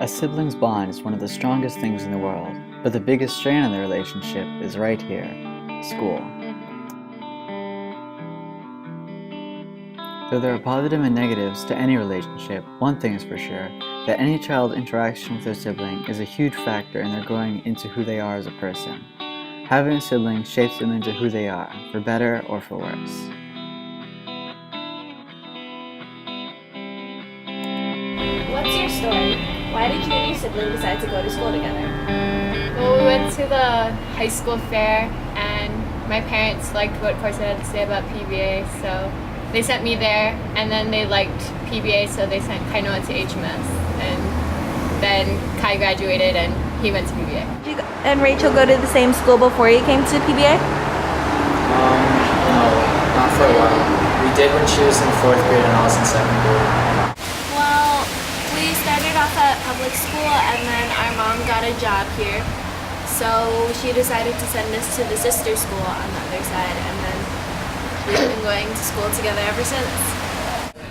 A sibling's bond is one of the strongest things in the world, but the biggest strain on the relationship is right here, school. Though there are positives and negatives to any relationship, one thing is for sure, that any child's interaction with their sibling is a huge factor in their growing into who they are as a person. Having a sibling shapes them into who they are, for better or for worse. What's your story? Why did you and your sibling decide to go to school together? Well, we went to the high school fair and my parents liked what course I had to say about PBA, so they sent me there, and then they liked PBA, so they sent Kainoa to HMS. And then Kai graduated and he went to PBA. Did you and Rachel go to the same school before you came to PBA? No, not for a while. We did when she was in 4th grade and I was in 2nd grade. Well, we started off at public school and then our mom got a job here. So she decided to send us to the sister school on the other side, and then we've been going to school together ever since.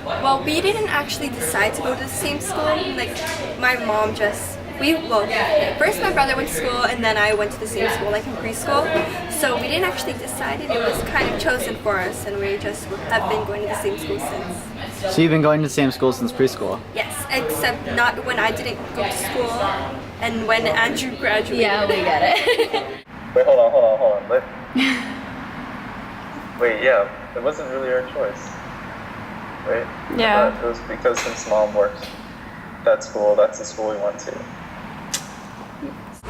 Well, we didn't actually decide to go to the same school. Like, my mom just, first my brother went to school and then I went to the same school, like in preschool. So we didn't actually decide it. It was kind of chosen for us, and we just have been going to the same school since. So you've been going to the same school since preschool? Yes, except not when I didn't go to school and when Andrew graduated. Yeah, we get it. Wait, hold on. Wait, yeah, it wasn't really our choice, right? Yeah. It was because since mom works that school, that's the school we went to.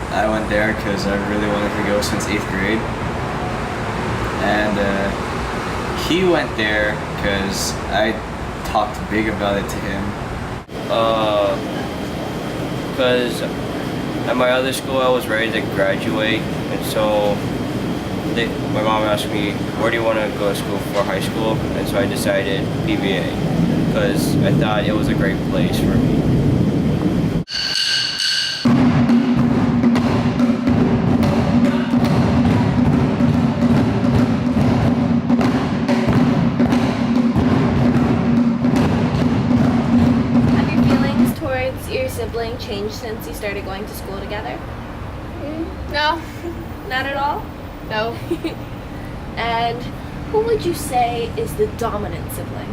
I went there because I really wanted to go since 8th grade. And he went there because I talked big about it to him. Because at my other school I was ready to graduate, and so my mom asked me, where do you want to go to school for high school? And so I decided PBA because I thought it was a great place for me. Have your feelings towards your sibling changed since you started going to school together? No, Not at all? no. And who would you say is the dominant sibling?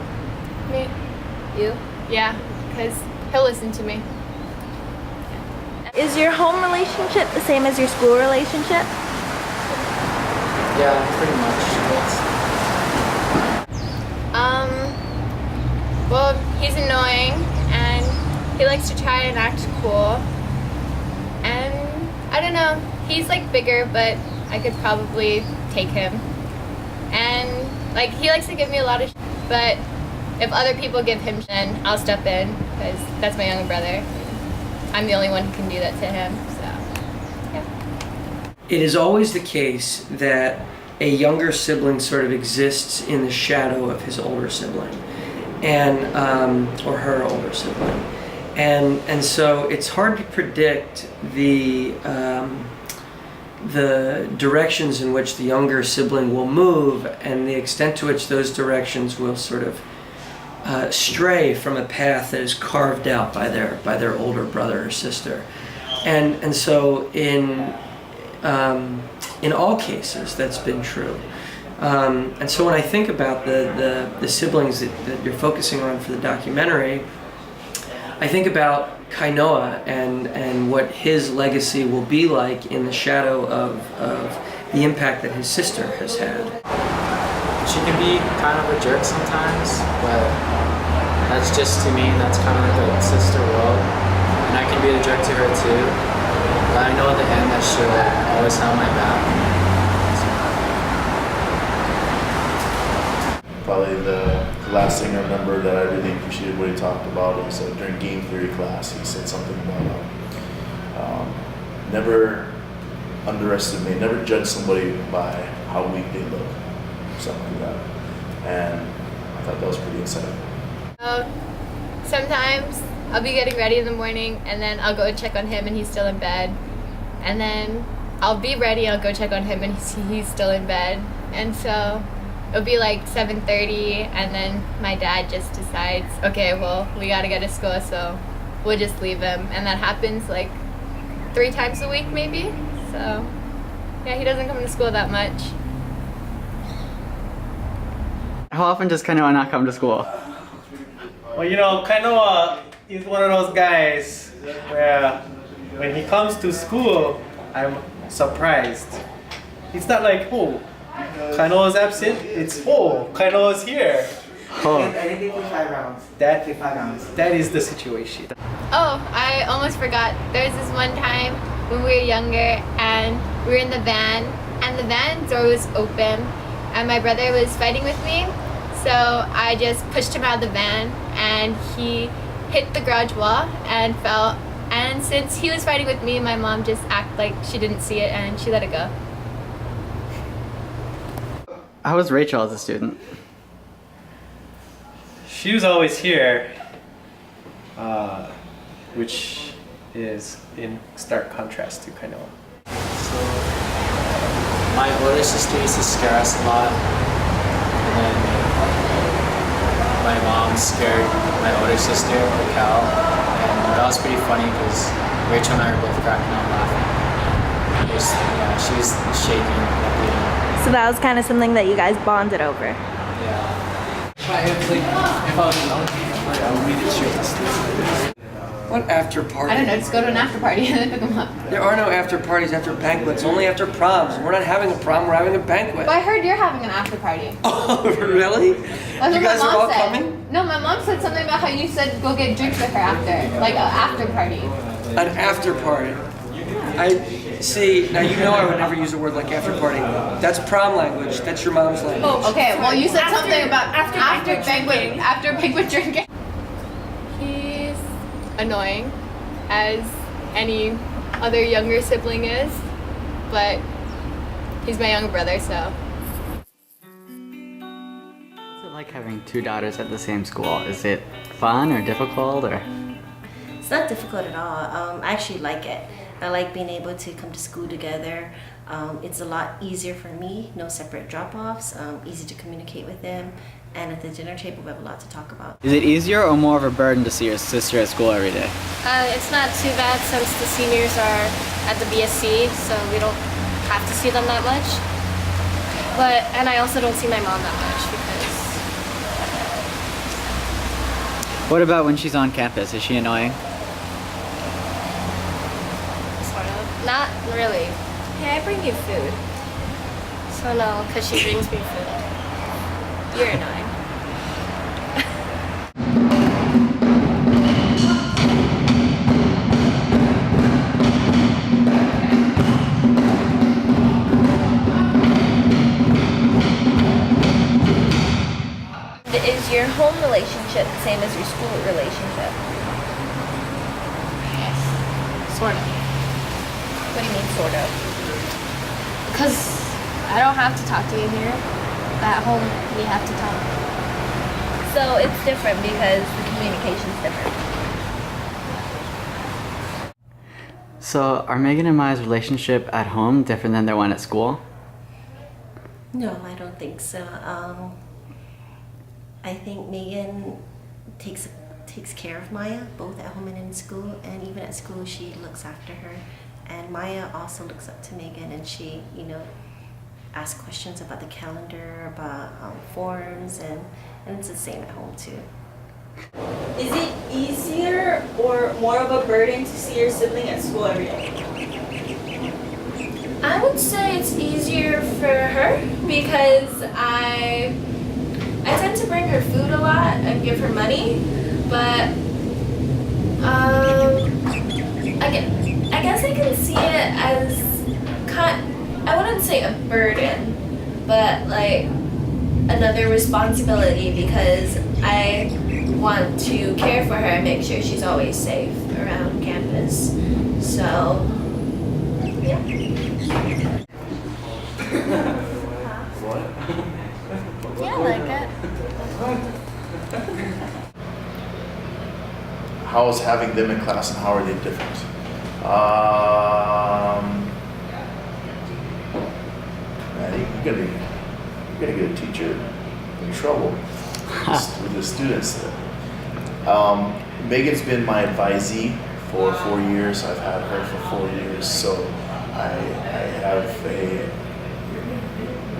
Me? You? Yeah, because he'll listen to me. Is your home relationship the same as your school relationship? Yeah, pretty much. Well, he's annoying and he likes to try and act cool. And I don't know, he's like bigger, but I could probably take him. And like, he likes to give me a lot of but if other people give him then I'll step in because that's my younger brother. I'm the only one who can do that to him, so yeah. It is always the case that a younger sibling sort of exists in the shadow of his older sibling, and or her older sibling, and so it's hard to predict the directions in which the younger sibling will move and the extent to which those directions will sort of stray from a path that is carved out by their older brother or sister, and so in all cases that's been true, and so when I think about the siblings that you're focusing on for the documentary, I think about Kainoa and what his legacy will be like in the shadow of the impact that his sister has had. She can be kind of a jerk sometimes, but that's just to me, that's kind of like a sister world. And I can be a jerk to her too, but I know at the end that she'll always have my back. Probably the last thing I remember that I really appreciated what he talked about was during game theory class. He said something about never underestimate, never judge somebody by how weak they look, something like that. And I thought that was pretty exciting. Sometimes I'll be getting ready in the morning and then I'll go check on him and he's still in bed. And then I'll be ready, I'll go check on him and he's still in bed. And so it'll be like 7:30 and then my dad just decides, okay, well, we gotta go to school, so we'll just leave him, and that happens like 3 times a week maybe. So yeah, he doesn't come to school that much. How often does Kainoa not come to school? Well, you know, Kainoa is one of those guys where when he comes to school, I'm surprised. It's not like, oh, Kainoa's absent. It's, oh, Kainoa's here. Oh. Anything for 5 rounds. That is the situation. Oh, I almost forgot. There was this one time when we were younger and we were in the van and the van door was open and my brother was fighting with me. So I just pushed him out of the van and he hit the garage wall and fell. And since he was fighting with me, my mom just acted like she didn't see it and she let it go. How was Rachel as a student? She was always here, which is in stark contrast to Kainoa. So, my older sister used to scare us a lot, and then my mom scared my older sister, Cal, and that was pretty funny because Rachel and I were both cracking up laughing. Yeah, she was shaking at the end. So that was kind of something that you guys bonded over. Yeah. What after party? I don't know, just go to an after party and then pick them up. There are no after parties after banquets, only after proms. We're not having a prom, we're having a banquet. Well, I heard you're having an after party. Oh, really? That's You what guys my are mom all said. coming? No, my mom said something about how you said go get drinks with her after, like an after party. An after party. I see, now you know I would never use a word like after party. That's prom language, that's your mom's language. Oh, okay. Well, you said something about after banquet drinking. He's annoying, as any other younger sibling is, but he's my younger brother, so. What's it like having 2 daughters at the same school? Is it fun or difficult or? It's not difficult at all. I actually like it. I like being able to come to school together. It's a lot easier for me, no separate drop-offs, easy to communicate with them, and at the dinner table we have a lot to talk about. Is it easier or more of a burden to see your sister at school every day? It's not too bad since the seniors are at the BSC, so we don't have to see them that much. And I also don't see my mom that much because... What about when she's on campus? Is she annoying? Sort of. Not really. Hey, I bring you food. So no, because she brings me food. You're annoying. Is your home relationship the same as your school relationship? Sort of. What do you mean, sort of? Because I don't have to talk to you here. At home, we have to talk. So it's different because the communication's different. So are Megan and Maya's relationship at home different than their one at school? No, I don't think so. I think Megan takes care of Maya, both at home and in school, and even at school she looks after her. And Maya also looks up to Megan, and she, asks questions about the calendar, about forms, and it's the same at home too. Is it easier or more of a burden to see your sibling at school every day? I would say it's easier for her because I tend to bring her food a lot and give her money, but I guess I can see it as I wouldn't say a burden, but like another responsibility because I want to care for her and make sure she's always safe around campus. So, yeah. Yeah, I like it. How is having them in class and how are they different? Man, you're gonna get a teacher in trouble with the students. Megan's been my advisee for 4 years. I've had her for 4 years, so I have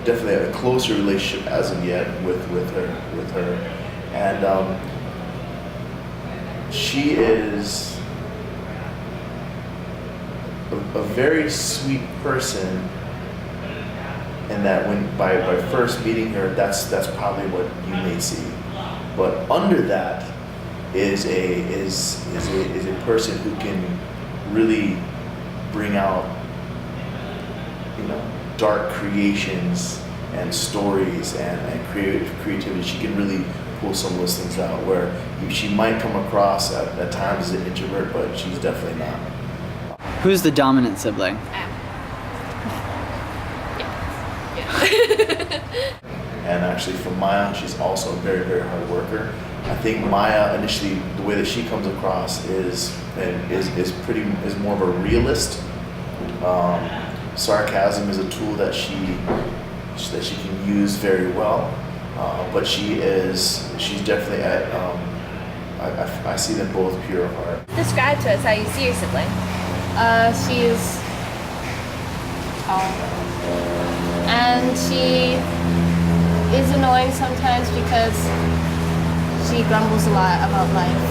definitely a closer relationship as of yet with her, and she is a very sweet person. And that by first meeting her, that's probably what you may see. But under that is a person who can really bring out, dark creations and stories and creativity. She can really pull some of those things out where she might come across at times as an introvert, but she's definitely not. Who's the dominant sibling? And actually for Maya, she's also a very, very hard worker. I think Maya initially, the way that she comes across is more of a realist. Sarcasm is a tool that she can use very well, but she's definitely I see them both pure of heart. Describe to us how you see your sibling. She's tall. And she is annoying sometimes because she grumbles a lot about life.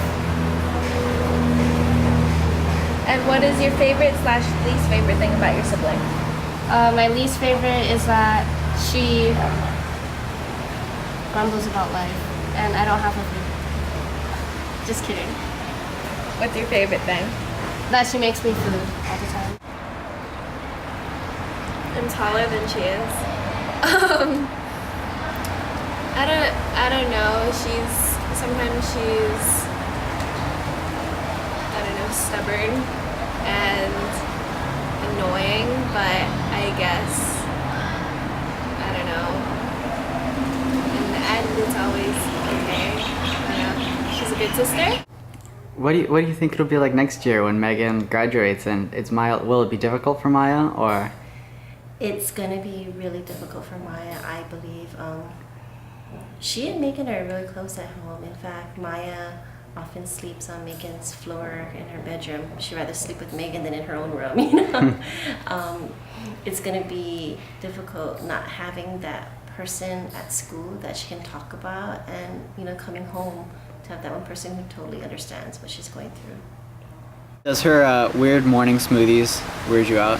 And what is your favorite / least favorite thing about your sibling? My least favorite is that she grumbles about life, and I don't have a food. Just kidding. What's your favorite thing? That she makes me food all the time. I'm taller than she is. I don't know. Sometimes she's stubborn and annoying, but I guess I don't know. In the end, it's always okay. She's a good sister. What do you think it'll be like next year when Megan graduates and it's Maya? Will it be difficult for Maya or? It's gonna be really difficult for Maya, I believe. She and Megan are really close at home. In fact, Maya often sleeps on Megan's floor in her bedroom. She'd rather sleep with Megan than in her own room, It's gonna be difficult not having that person at school that she can talk about, and coming home to have that one person who totally understands what she's going through. Does her weird morning smoothies weird you out?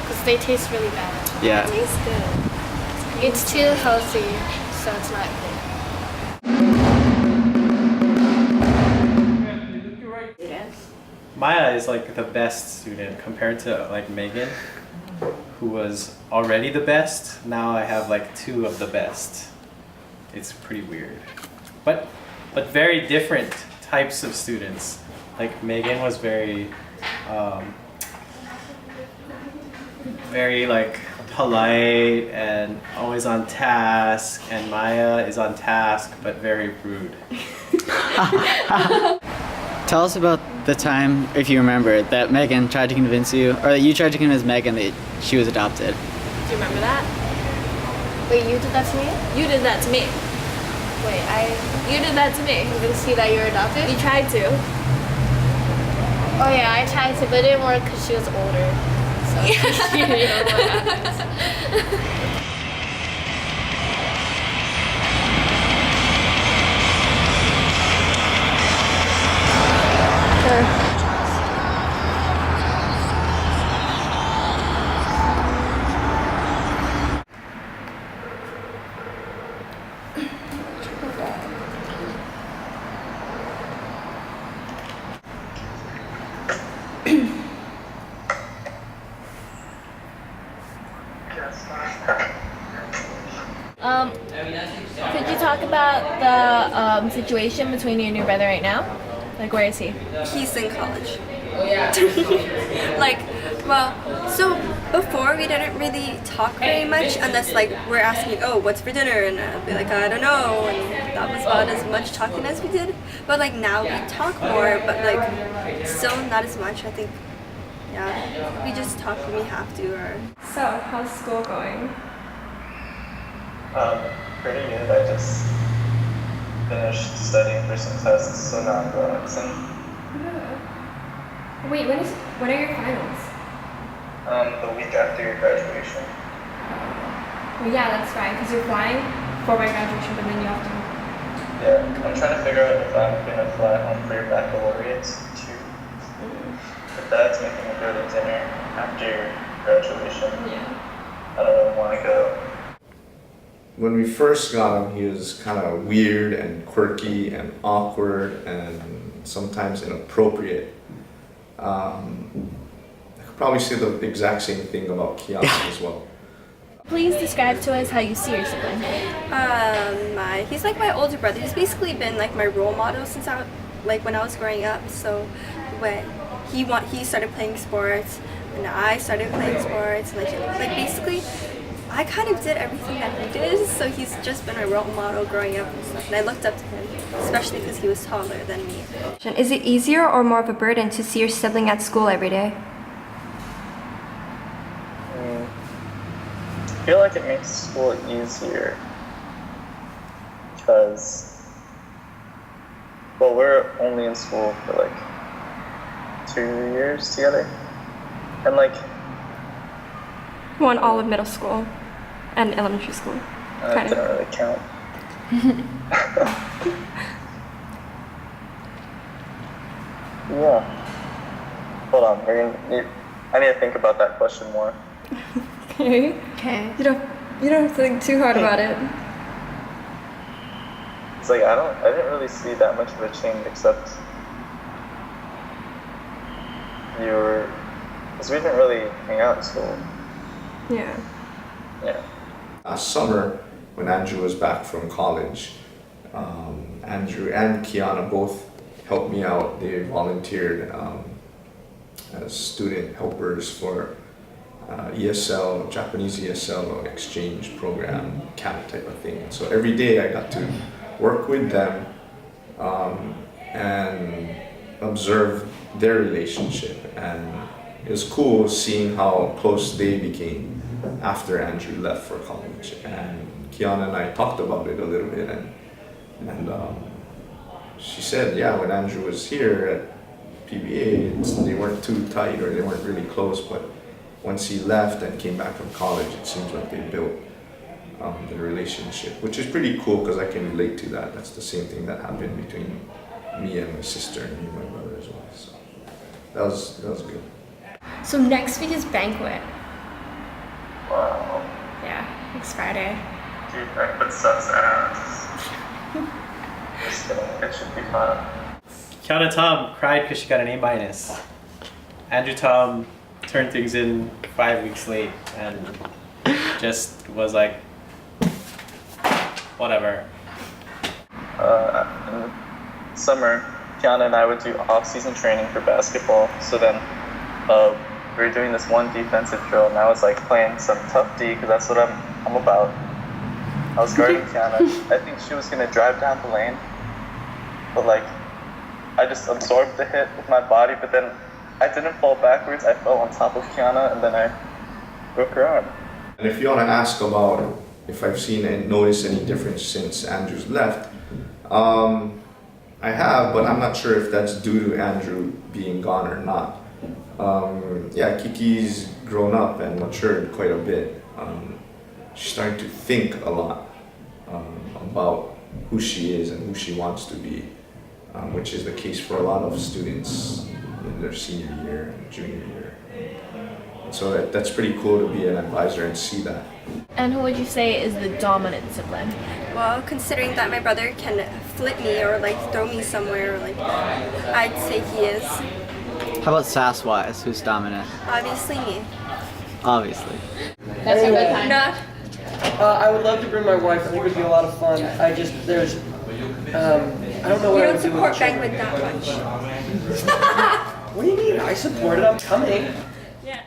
Because they taste really bad. Yeah. It tastes good. It's too healthy, so it's not good. Maya is like the best student compared to like Megan, who was already the best. Now I have like 2 of the best. It's pretty weird, but very different types of students. Like Megan was very like polite and always on task, and Maya is on task but very rude. Tell us about the time, if you remember, that Megan tried to convince you, or that you tried to convince Megan that she was adopted. Do you remember that? Wait, you did that to me? You did that to me. Wait, You did that to me. convinced you that you're adopted? You tried to. Oh yeah, I tried to, but it didn't work because she was older. So you know what happens. Could you talk about the situation between you and your brother right now? Like, where is he? He's in college. So before we didn't really talk very much unless we're asking, oh, what's for dinner? And I'd be like, I don't know. And that was about as much talking as we did. But now we talk more, but still not as much. I think, yeah, we just talk when we have to. So, how's school going? Pretty good. I just finished studying for some tests, so now I'm relaxing. Wait, when are your finals? The week after your graduation. Well, yeah, that's fine, because you're flying for my graduation, but then you have to. Yeah, I'm trying to figure out if I'm gonna fly home for your baccalaureate too. But Dad's making me go to dinner after your graduation. Yeah. I don't really want to go. When we first got him, he was kind of weird and quirky and awkward and sometimes inappropriate. I could probably say the exact same thing about Kiana as well. Please describe to us how you see your sibling. He's like my older brother. He's basically been like my role model since when I was growing up. So when he started playing sports and I started playing sports, like basically I kind of did everything that he did. So he's just been a role model growing up and stuff. And I looked up to him, especially because he was taller than me. Is it easier or more of a burden to see your sibling at school every day? I feel like it makes school easier because, well, we're only in school for like 2 years together, and like One all of middle school and elementary school. that didn't really count. Yeah. Hold on, I need to think about that question more. Okay. You don't have to think too hard about it. It's like I didn't really see that much of a change except because we didn't really hang out in school. Yeah. Yeah. Last summer, when Andrew was back from college, Andrew and Kiana both helped me out. They volunteered as student helpers for ESL, Japanese ESL exchange program, camp type of thing. So every day I got to work with them and observe their relationship. And it was cool seeing how close they became after Andrew left for college. And Kiana and I talked about it a little bit, and she said, yeah, when Andrew was here at PBA, they weren't too tight or they weren't really close, but once he left and came back from college, it seems like they built the relationship, which is pretty cool because I can relate to that. That's the same thing that happened between me and my sister and me and my brother as well. So that was good. So next week is banquet. Wow. Yeah, next Friday. Dude, banquet sucks ass. Just kidding. It should be fun. Kiana Tom cried because she got an A-. Andrew Tom turned things in 5 weeks late and just was like, whatever. In summer, Kiana and I would do off-season training for basketball. So then we were doing this one defensive drill, and I was like playing some tough D because that's what I'm about. I was guarding Kiana. I think she was gonna drive down the lane, but like I just absorbed the hit with my body, but then I didn't fall backwards. I fell on top of Kiana, and then I broke her arm. And if you want to ask about if I've seen and noticed any difference since Andrew's left, I have, but I'm not sure if that's due to Andrew being gone or not. Yeah, Kiki's grown up and matured quite a bit. She's starting to think a lot about who she is and who she wants to be, which is the case for a lot of students in their senior year and junior year. And so that's pretty cool to be an advisor and see that. And who would you say is the dominant sibling? Well, considering that my brother can flip me or like throw me somewhere, like I'd say he is. How about sass-wise? Who's dominant? Obviously me. Obviously. That's a good time. Not. I would love to bring my wife. I think it would be a lot of fun. I don't know We what I don't would do with the support children. banquet that much. What do you mean? I support it. I'm coming. Yeah.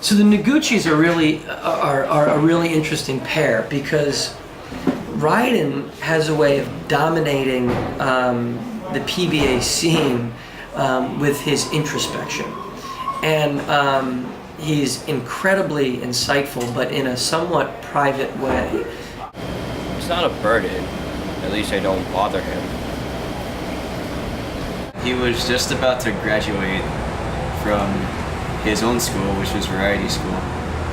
So the Noguchi Koichis are a really interesting pair because Raiden has a way of dominating the PBA scene with his introspection, and he's incredibly insightful, but in a somewhat private way. It's not a burden. At least I don't bother him. He was just about to graduate from his own school, which was variety school,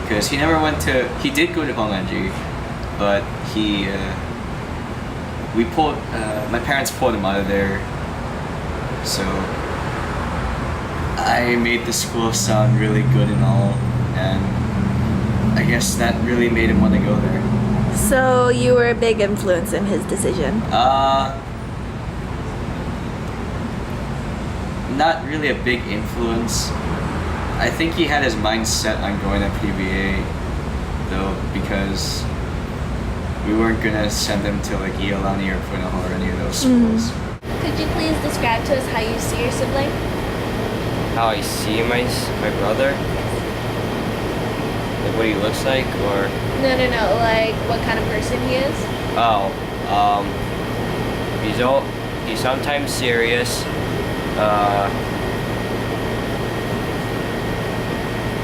because he never went to. He did go to Hongwanji, but my parents pulled him out of there, so I made the school sound really good and all, and I guess that really made him want to go there. So you were a big influence in his decision? Not really a big influence. I think he had his mind set on going to PBA, though, because we weren't gonna send him to like Iolani or Punaho or any of those schools. Could you please describe to us how you see your sibling? How I see my brother? Like what he looks like, or? No, like what kind of person he is? Oh, he's sometimes serious.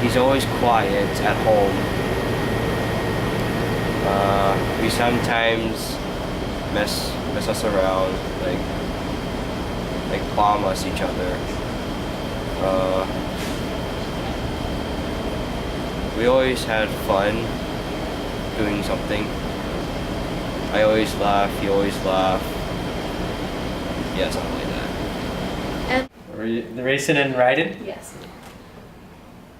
He's always quiet at home. We sometimes mess us around, like bomb us each other. We always had fun doing something. I always laugh, he always laugh. Yeah, something like that. The Racing and Raiden? Yes.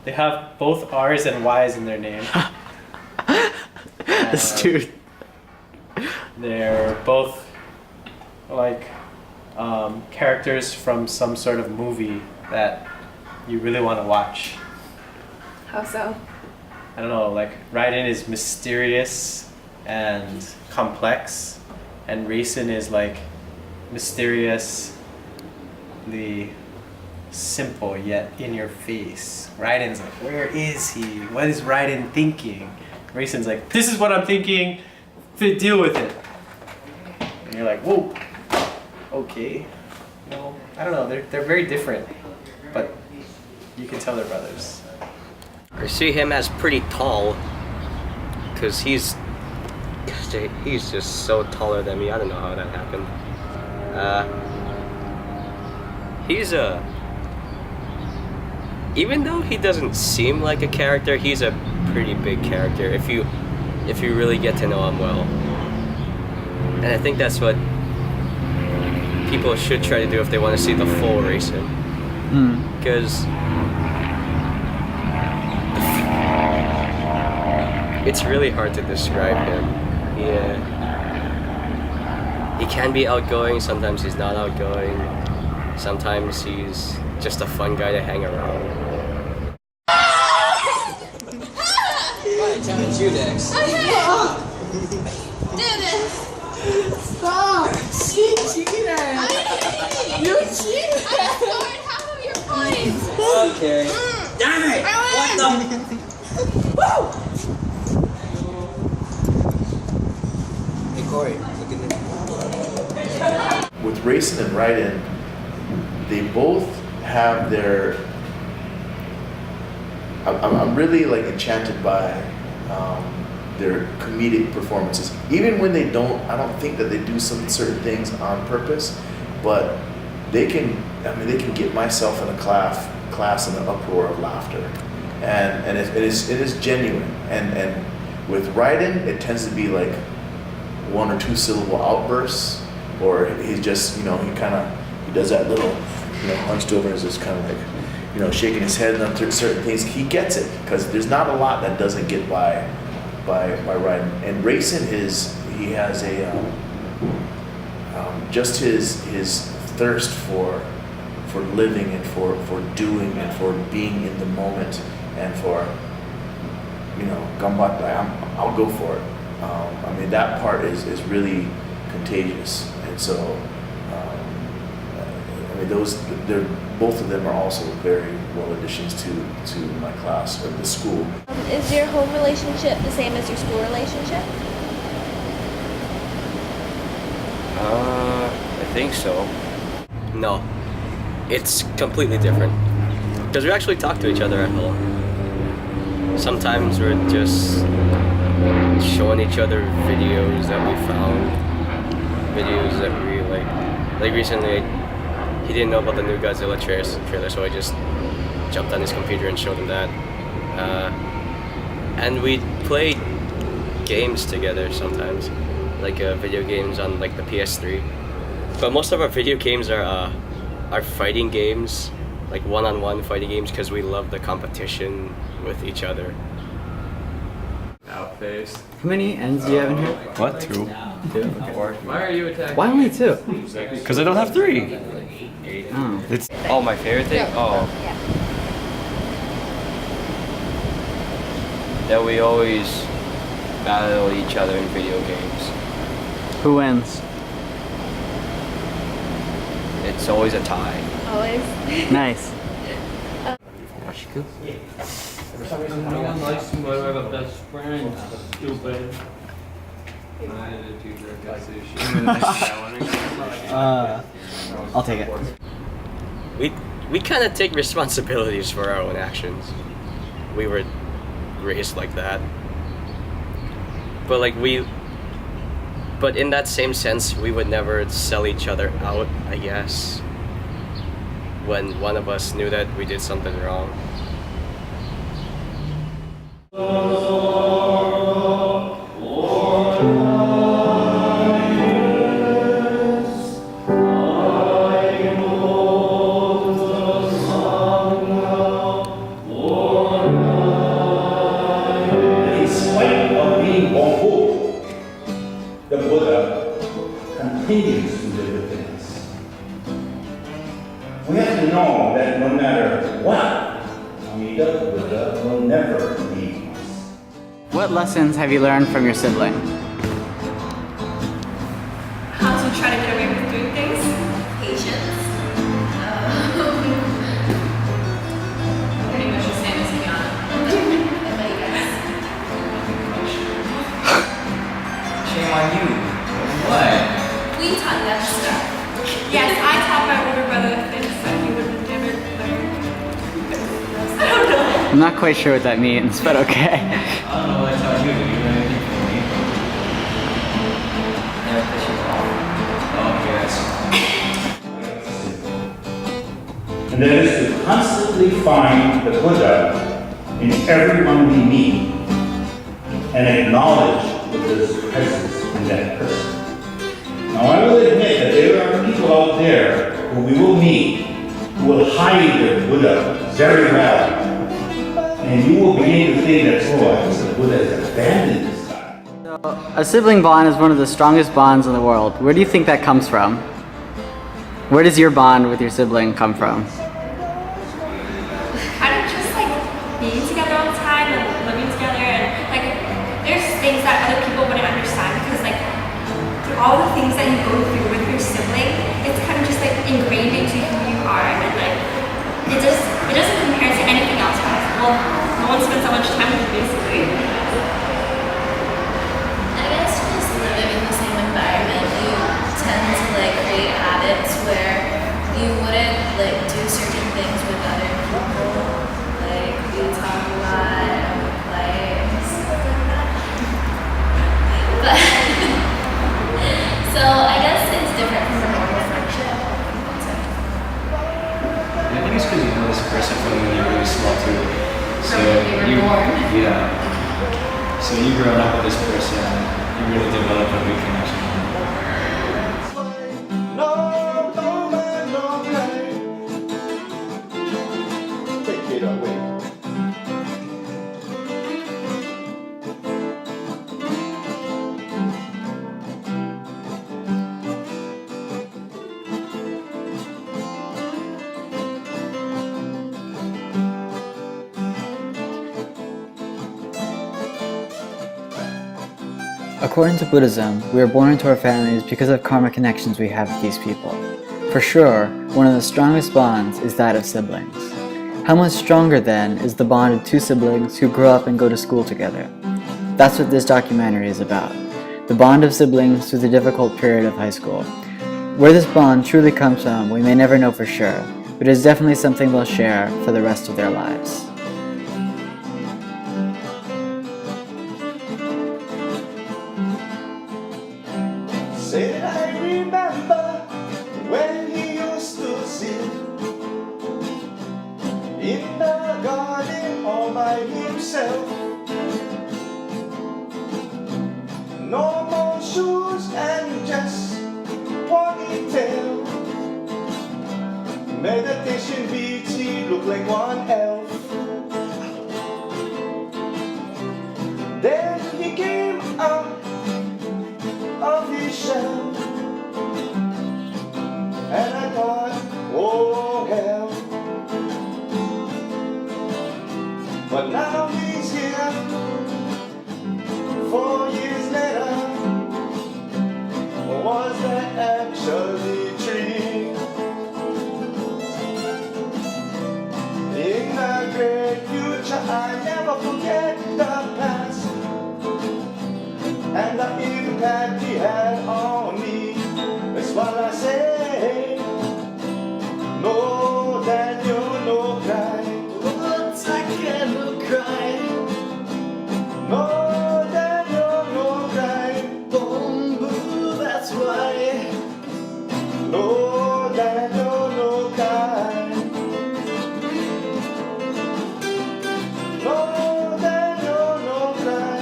They have both R's and Y's in their name. This dude. They're both like characters from some sort of movie that you really want to watch. How so? I don't know, like Raiden is mysterious and complex, and Racing is like mysteriously simple yet in your face. Raiden's like, where is he? What is Raiden thinking? Racing's like, this is what I'm thinking, deal with it. And you're like, whoa, okay. No, I don't know, they're very different, but you can tell they're brothers. I see him as pretty tall, because he's just so taller than me. I don't know how that happened. Even though he doesn't seem like a character, he's a pretty big character if you really get to know him well. And I think that's what people should try to do if they want to see the full Racing. Because it's really hard to describe him. He can be outgoing, sometimes he's not outgoing. Sometimes he's just a fun guy to hang around. Challenge you next. Do this. Stop. She cheated. You cheated. I scored half of your points. Okay. Damn it! What the? Woo! Hey Corey, look at this. With Racing and Raiden, they both have their. I'm really like enchanted by their comedic performances. Even when they don't, I don't think that they do some certain things on purpose, but they can. I mean, they can get myself in a class in an uproar of laughter, and it is genuine. And with Raiden, it tends to be like 1 or 2 syllable outbursts, or he's just he does that little hunched over and is just kind of like shaking his head on certain things. He gets it because there's not a lot that doesn't get by Raiden. And Racing he has a just his thirst for living and for doing and for being in the moment and for gambatta. I'll go for it. I mean, that part is really contagious, and so mean, they're both of them are also very well additions to my class or the school. Is your home relationship the same as your school relationship? I think so. No, it's completely different. Because we actually talk to each other at home. Sometimes we're just showing each other videos that we found, videos that we like. Like recently, he didn't know about the new Godzilla trailer, so I just jumped on his computer and showed him that. And we play games together sometimes, like video games on like the PS3. But most of our video games are fighting games, like one-on-one fighting games, because we love the competition with each other. Outfaced. How many ends do you have in here? What? 2. 2? Okay. Why are you attacking? Why only 2? Because I don't have 3. Oh. It's my favorite thing? Oh. That we always battle each other in video games. Who wins? It's always a tie. Always. Nice. For some reason, no one likes me, but I have a best friend. Stupid. I'll take it. We kind of take responsibilities for our own actions. We were raised like that. But in that same sense, we would never sell each other out, I guess, when one of us knew that we did something wrong. The Buddha continues to live within us. We have to know that no matter what, the Buddha will never leave us. What lessons have you learned from your sibling? How to try to get away with doing things. Patience. Pretty much the same as Kiana. Shame on you. What? We taught that stuff. Yes, I taught my older brother things that he would never learn. I don't know. I'm not quite sure what that means, but okay. I don't know what I taught you. Do you know anything for me? Never push it off. Oh, yes. And that is to constantly find the Buddha in everyone we meet and acknowledge Buddha's presence in that person. Now I will admit that there are people out there who we will meet who will hide their Buddha very well. And you will begin to think that, oh, I guess the Buddha has abandoned this guy. A sibling bond is one of the strongest bonds in the world. Where do you think that comes from? Where does your bond with your sibling come from? Kind of just like being together all the time and living together, and like there's things that other people wouldn't understand because like through all the things that you go through with your sibling, it's kind of just like ingrained into who you are, and like it doesn't compare to anything else. Well, no one spends that much time with you basically. I guess just living in the same environment, you tend to like create habits where you wouldn't like do certain things with other people. Like you talk a lot and play and stuff like that. But so I guess it's different from a normal friendship. I think it's because you know this person from when you're really small too. So So you growing up with this person, you really develop a big connection. Take it away. According to Buddhism, we are born into our families because of karma connections we have with these people. For sure, one of the strongest bonds is that of siblings. How much stronger then is the bond of two siblings who grow up and go to school together? That's what this documentary is about. The bond of siblings through the difficult period of high school. Where this bond truly comes from, we may never know for sure, but it is definitely something they'll share for the rest of their lives. Said I remember when he used to sit in the garden all by himself. No more shoes and just ponytail. Meditation beats, he looked like one elf. Then he came out of his shell, and I thought, oh hell. But now he's here, 4 years later. Was that actually true? In the great future, I never forget the past and the impact he had on me. That's what I say. No, Daniel, no cry. What I cannot cry. No, Daniel, no cry. Boom, boo, that's why. No, Daniel, no cry. No, Daniel, no cry.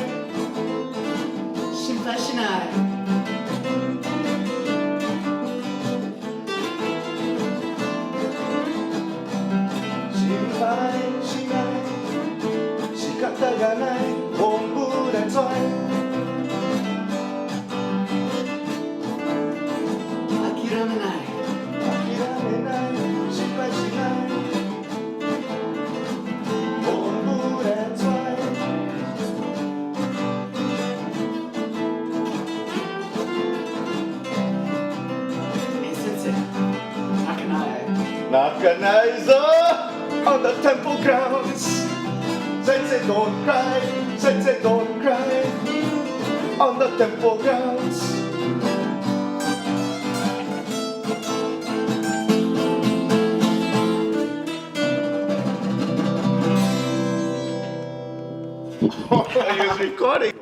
Shinpai shinai. Shinpai shinai. Shikata ga nai. Bombu that's why. Akiramenai. Akiramenai. Shinpai shinai. Bombu that's why. Hey sensei, nakanai. Nakanai zo on the temple grounds. Sensei don't cry, sensei don't cry on the temple grounds. He was recording.